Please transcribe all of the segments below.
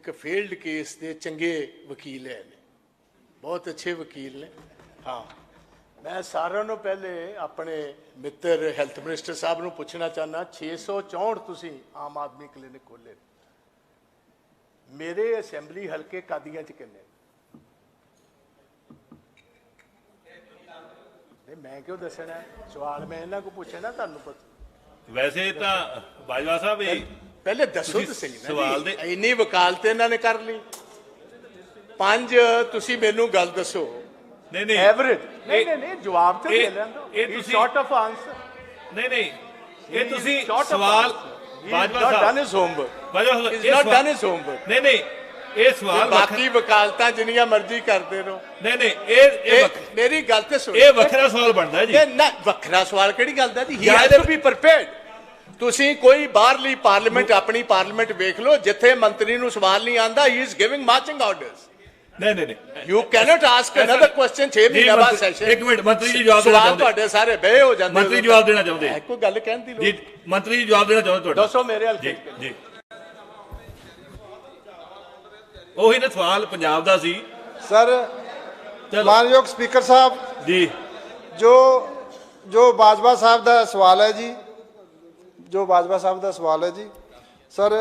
एक failed case के चंगे वकील है, बहुत अच्छे वकील ने। हाँ, मैं सारों को पहले अपने मित्र हैल्थ मिनिस्टर साहब को पूछना चाहना, 664 तुसी आम आदमी क्लिनिक खोले, मेरे असैम्बली हल्के कादियां च किन्ने? मैं क्यों दसना सवाल, मैं इन्हों को पूछे ना, तुहानू पता। वैसे तो बाजवा साहब पहले दसो तो सही सवाल ना, इन्नी वकालत इन्होंने कर ली। 5 तुसी मैनू गल दसो, नहीं नहीं एवरेज नहीं नहीं नहीं जवाब तो दे लें, शॉर्ट ऑफ आंसर नहीं नहीं ये तुसी सवाल बाजवा साहब डन इज होमवर्क, बाजवा साहब is not done is homework. नहीं नहीं ये सवाल बाकी वकालतां जिन्नियां मर्जी करते रहो। नहीं नहीं ये मेरी गल ते सुनो, ये वखरा सवाल बनता है जी। ना वखरा सवाल किहड़ी गल दा जी, he has to be prepared. तुसी कोई बाहरली पार्लियामेंट अपनी पार्लियामेंट वेख लो, जिथे मंत्री नूं सवाल नहीं आंदा, he is giving marching orders. नहीं नहीं नहीं you cannot ask another question 6 महीने बाद सेशन। एक मिनट मंत्री जी जवाब देना सवाल ਤੁਹਾਡੇ ਸਾਰੇ ਬੇ ਹੋ ਜਾਂਦੇ, मंत्री जवाब देना चाहते हैं, ਕੋਈ ਗੱਲ ਕਹਿਣ ਦੀ ਲੋੜ जी मंत्री जी जवाब देना चाहते हैं, ਦੱਸੋ ਮੇਰੇ ਹਲਕੇ जी जी ਉਹੀ ਨਾ ਸਵਾਲ ਪੰਜਾਬ ਦਾ ਸੀ सर। चलो। मानयोग स्पीकर साहब जी, जो बाजवा साहब का सवाल है जी, जो बाजवा साहब का सवाल है जी सर,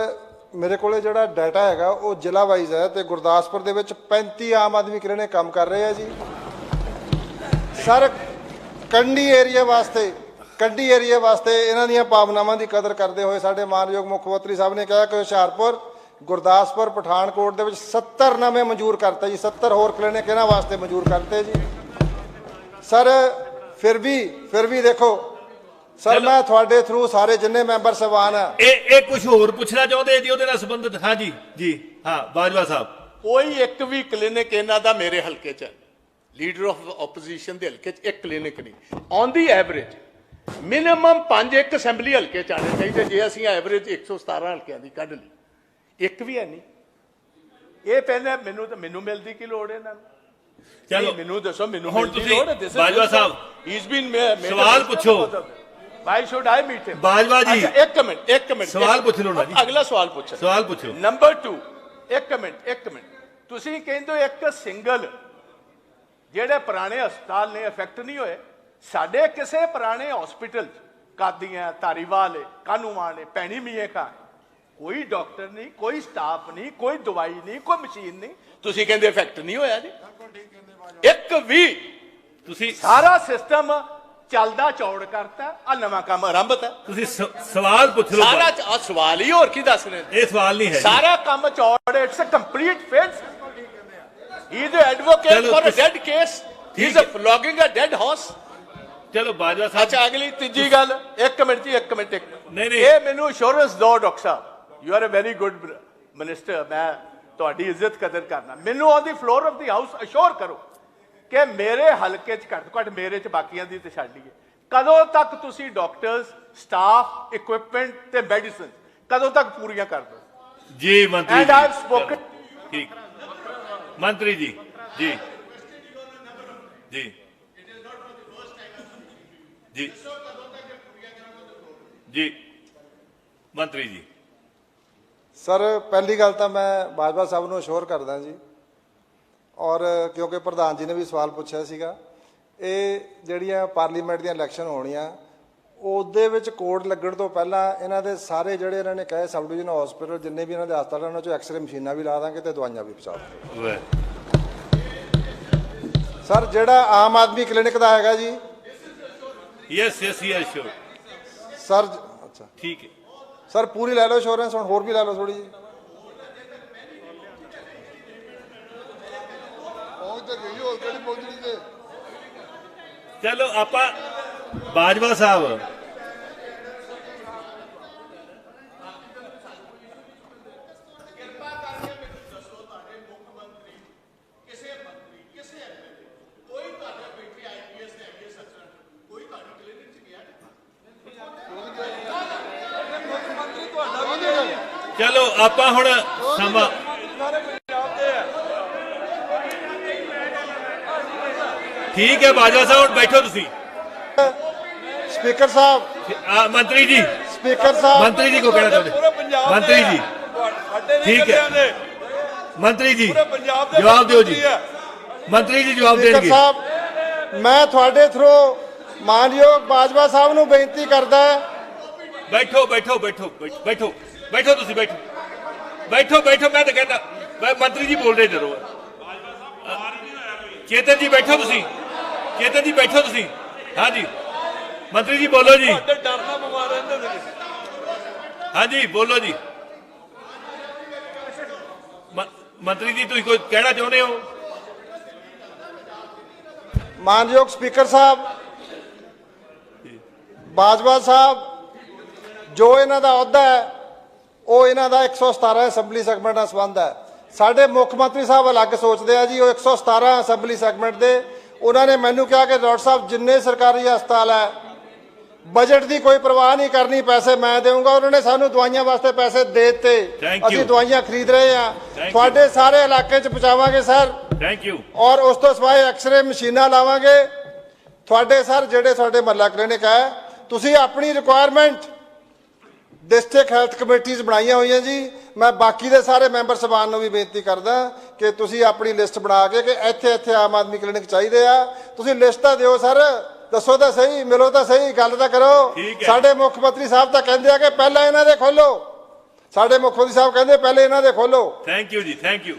मेरे को जोड़ा डाटा है वो जिला वाइज है, तो गुरदासपुर के 35 आम आदमी क्लिनिक काम कर रहे हैं जी सर। कंडी एरिया वास्ते इन्हों दी भावनावां की कदर करते हुए साडे मानयोग मुख मंत्री साहब ने कहा कि हुशियारपुर, गुरदासपुर, पठानकोट के 70 नवे मंजूर करते जी, 70 होर क्लिनिक इन्होंने वास्ते मंजूर करते जी सर। फिर भी देखो सर, मैं थोड़े थ्रू सारे जिन्ने मैंबर सवान है ये कुछ होर पूछना चाहते जी ਉਹਦੇ ਨਾਲ ਸੰਬੰਧਿਤ। हाँ जी जी हाँ बाजवा साहब, कोई एक भी क्लिनिक इन्हां दा मेरे हल्के च, लीडर ऑफ ओपोजिशन के हल्के च एक क्लिनिक नहीं। ऑन दी एवरेज मिनिमम 5 एक असैम्बली हल्के च आने चाहिए, जे असीं एवरेज 117 हल्कियां दी कढ ली, एक भी है नहीं। ये पहले मैनू मिलती की लोड़ है इन्हां नूं? चलो मैनू दसो, मैनू हुण मिलदी तुसीं लोड़ है? बाजवा साहब he's been सवाल पूछो। Why should I meet him? Bajwa जी एक मिनट सवाल पूछ लो ना जी, अगला सवाल पूछो, सवाल पूछो। नंबर 2 एक मिनट तुसीं कहंदे हो एक सिंगल ਜਿਹੜੇ ਪੁਰਾਣੇ ਹਸਪਤਾਲ ਨੇ ਇਫੈਕਟ ਨਹੀਂ ਹੋਏ, ਸਾਡੇ ਕਿਸੇ ਪੁਰਾਣੇ ਹਸਪੀਟਲ ਕਾਦੀਆਂ, ਧਾਰੀਵਾਲ, ਕਾਨੂੰਵਾਨ ਨੇ, ਭੈਣੀ ਮੀਏ ਕਾ ਕੋਈ ਡਾਕਟਰ ਨਹੀਂ, ਕੋਈ ਸਟਾਫ ਨਹੀਂ, ਕੋਈ ਦਵਾਈ ਨਹੀਂ, ਕੋਈ ਮਸ਼ੀਨ ਨਹੀਂ, ਤੁਸੀਂ ਕਹਿੰਦੇ ਇਫੈਕਟ ਨਹੀਂ ਹੋਇਆ ਜੀ। ਇੱਕ ਵੀ ਤੁਸੀਂ ਸਾਰਾ ਸਿਸਟਮ ਚੱਲਦਾ ਚੌੜ ਕਰਤਾ, ਆ ਨਵਾਂ ਕੰਮ ਆਰੰਭਤਾ। ਤੁਸੀਂ ਸਵਾਲ ਪੁੱਛ ਲਓ, ਸਾਰਾ ਸਵਾਲ ਹੀ, ਹੋਰ ਕੀ ਦੱਸ ਰਹੇ? ਇਹ ਸਵਾਲ ਨਹੀਂ ਹੈ ਸਾਰਾ ਕੰਮ ਚੌੜ, it's a complete fail. He is the advocate for a dead case. He is flogging a dead horse. चलो बाजवा साहब, अच्छा अगली तीजी गल, एक मिनट जी, एक मिनट नहीं। ये मैनू assurance दो डॉक्टर साहब, you are a very good minister, मैं ਤੁਹਾਡੀ इज्जत कदर करना, मैनू on the floor of the house assure करो कि मेरे हल्के च घट घट, मेरे च बाकियां दी ते छड्ड लईए, कदों तक तुसी डॉक्टर्स, स्टाफ, इक्विपमेंट ते मेडिसिन कदों तक पूरियां कर दो जी मंत्री and ji, I have spoken। ठीक मंत्री जी जी जी जी जी मंत्री जी सर, पहली गल तो मैं बाजवा साहब को अश्योर करदा जी, और क्योंकि प्रधान जी ने भी सवाल पूछा सीगा, ये ਜਿਹੜੀਆਂ पार्लीमेंट ਦੀਆਂ इलैक्शन ਹੋਣੀਆਂ, ਉਹਦੇ ਵਿੱਚ ਕੋਡ ਲੱਗਣ ਤੋਂ ਪਹਿਲਾਂ ਇਹਨਾਂ ਦੇ ਸਾਰੇ ਜਿਹੜੇ ਇਹਨਾਂ ਨੇ ਕਹੇ ਸਬ ਡਿਵੀਜ਼ਨ ਹਸਪੀਟਲ ਜਿੰਨੇ ਵੀ ਇਹਨਾਂ ਦੇ ਹਸਪਤਾਲ ਉਹਨਾਂ 'ਚੋਂ ਐਕਸਰੇ ਮਸ਼ੀਨਾਂ ਵੀ ਲਾ ਦਾਂਗੇ ਤੇ ਦਵਾਈਆਂ ਵੀ ਪਹੁੰਚਾ ਦਾਂਗੇ ਸਰ। ਜਿਹੜਾ ਆਮ ਆਦਮੀ ਕਲੀਨਿਕ ਦਾ ਹੈਗਾ ਜੀ, yes yes yes sure sir ਅੱਛਾ ठीक है ਸਰ, ਪੂਰੀ ਲੈ ਲਓ ਇੰਸ਼ੋਰੈਂਸ, ਹੁਣ ਹੋਰ ਵੀ ਲੈ ਲਓ ਥੋੜੀ ਜੀ। चलो आपा बाजवा साहब, चलो आपा हुण समा ठीक है बाजवा साहब, हुण बैठो तुसी। स्पीकर साहब, मंत्री जी, स्पीकर साहब, मंत्री जी को कहना चाहते, मंत्री जी ठीक है ਮੰਤਰੀ ਜੀ ਪੂਰੇ ਪੰਜਾਬ ਦੇ ਜਵਾਬ ਦਿਓ ਜੀ ਮੰਤਰੀ ਹੈ। ਮੰਤਰੀ ਜੀ ਜਵਾਬ ਸਪੀਕਰ ਦੇਣਗੇ ਸਾਹਿਬ ਮੈਂ ਤੁਹਾਡੇ ਥਰੂ ਮਾਨਯੋਗ ਬਾਜਵਾ ਸਾਹਿਬ ਨੂੰ ਬੇਨਤੀ ਕਰਦਾ ਬੈਠੋ ਬੈਠੋ ਬੈਠੋ ਬੈਠੋ ਬੈਠੋ ਬੈਠੋ ਤੁਸੀਂ ਬੈਠੋ ਬੈਠੋ ਬੈਠੋ ਮੈਂ ਤਾਂ ਕਹਿੰਦਾ ਮੰਤਰੀ ਜੀ ਬੋਲ ਰਹੇ ਜਰੋ ਚੇਤਨ ਜੀ ਬੈਠੋ ਤੁਸੀਂ ਚੇਤਨ ਜੀ ਬੈਠੋ ਤੁਸੀਂ ਹਾਂਜੀ ਮੰਤਰੀ ਜੀ ਬੋਲੋ ਜੀ ਤੁਹਾਡੇ ਡਰ ਨਾਲ ਬਿਮਾਰ ਰਹਿੰਦੇ ਨੇ ਹਾਂਜੀ ਬੋਲੋ ਜੀ ਮੰਤਰੀ ਜੀ ਤੁਸੀਂ ਕੋਈ ਕਹਿਣਾ ਚਾਹੁੰਦੇ ਹੋ ਮਾਨਯੋਗ ਸਪੀਕਰ ਸਾਹਿਬ ਬਾਜਵਾ ਸਾਹਿਬ ਜੋ ਇਹਨਾਂ ਦਾ ਅਹੁਦਾ ਹੈ ਉਹ ਇਹਨਾਂ ਦਾ 117 ਅਸੈਂਬਲੀ ਸੈਗਮੈਂਟ ਨਾਲ ਸੰਬੰਧ ਹੈ ਸਾਡੇ ਮੁੱਖ ਮੰਤਰੀ ਸਾਹਿਬ ਅਲੱਗ ਸੋਚਦੇ ਆ ਜੀ ਉਹ 117 ਅਸੈਂਬਲੀ ਸੈਗਮੈਂਟ ਦੇ ਉਹਨਾਂ ਨੇ ਮੈਨੂੰ ਕਿਹਾ ਕਿ ਡਾਕਟਰ ਸਾਹਿਬ ਜਿੰਨੇ ਸਰਕਾਰੀ ਹਸਪਤਾਲ ਹੈ ਬਜਟ ਦੀ ਕੋਈ ਪਰਵਾਹ ਨਹੀਂ ਕਰਨੀ ਪੈਸੇ ਮੈਂ ਦੇਵਾਂਗਾ ਉਹਨਾਂ ਨੇ ਸਾਨੂੰ ਦਵਾਈਆਂ ਵਾਸਤੇ ਪੈਸੇ ਦੇ ਦਿੱਤੇ Thank you. ਅਸੀਂ ਦਵਾਈਆਂ ਖਰੀਦ ਰਹੇ ਹਾਂ you. ਤੁਹਾਡੇ ਸਾਰੇ ਇਲਾਕੇ 'ਚ ਪਹੁੰਚਾਵਾਂਗੇ ਸਰ ਥੈਂਕ ਯੂ ਔਰ ਉਸ ਤੋਂ ਸਿਵਾਏ ਐਕਸ-ਰੇ ਮਸ਼ੀਨਾਂ ਲਾਵਾਂਗੇ ਤੁਹਾਡੇ ਸਰ ਜਿਹੜੇ ਤੁਹਾਡੇ ਮਹੱਲਾ ਕਲੀਨਿਕ ਹੈ ਤੁਸੀਂ ਆਪਣੀ ਰਿਕੁਆਇਰਮੈਂਟ ਡਿਸਟ੍ਰਿਕਟ ਹੈਲਥ ਕਮੇਟੀਆਂ ਬਣਾਈਆਂ ਹੋਈਆਂ ਜੀ ਮੈਂ ਬਾਕੀ ਦੇ ਸਾਰੇ ਮੈਂਬਰ ਸਭਾਨ ਨੂੰ ਵੀ ਬੇਨਤੀ ਕਰਦਾ ਕਿ ਤੁਸੀਂ ਆਪਣੀ ਲਿਸਟ ਬਣਾ ਕੇ ਕਿ ਇੱਥੇ ਇੱਥੇ ਆਮ ਆਦਮੀ ਕਲੀਨਿਕ ਚਾਹੀਦੇ ਆ ਤੁਸੀਂ ਲਿਸਟ ਤਾਂ ਦਿਓ ਸਰ ਦੱਸੋ ਤਾਂ ਸਹੀ ਮਿਲੋ ਤਾਂ ਸਹੀ ਗੱਲ ਤਾਂ ਕਰੋ ਠੀਕ ਹੈ। ਸਾਡੇ ਮੁੱਖ ਮੰਤਰੀ ਸਾਹਿਬ ਤਾਂ ਕਹਿੰਦੇ ਆ ਕਿ ਪਹਿਲਾਂ ਇਹਨਾਂ ਦੇ ਖੋਲੋ ਸਾਡੇ ਮੁੱਖ ਮੰਤਰੀ ਸਾਹਿਬ ਕਹਿੰਦੇ ਪਹਿਲੇ ਇਹਨਾਂ ਦੇ ਖੋਲੋ ਥੈਂਕ ਯੂ ਜੀ ਥੈਂਕ ਯੂ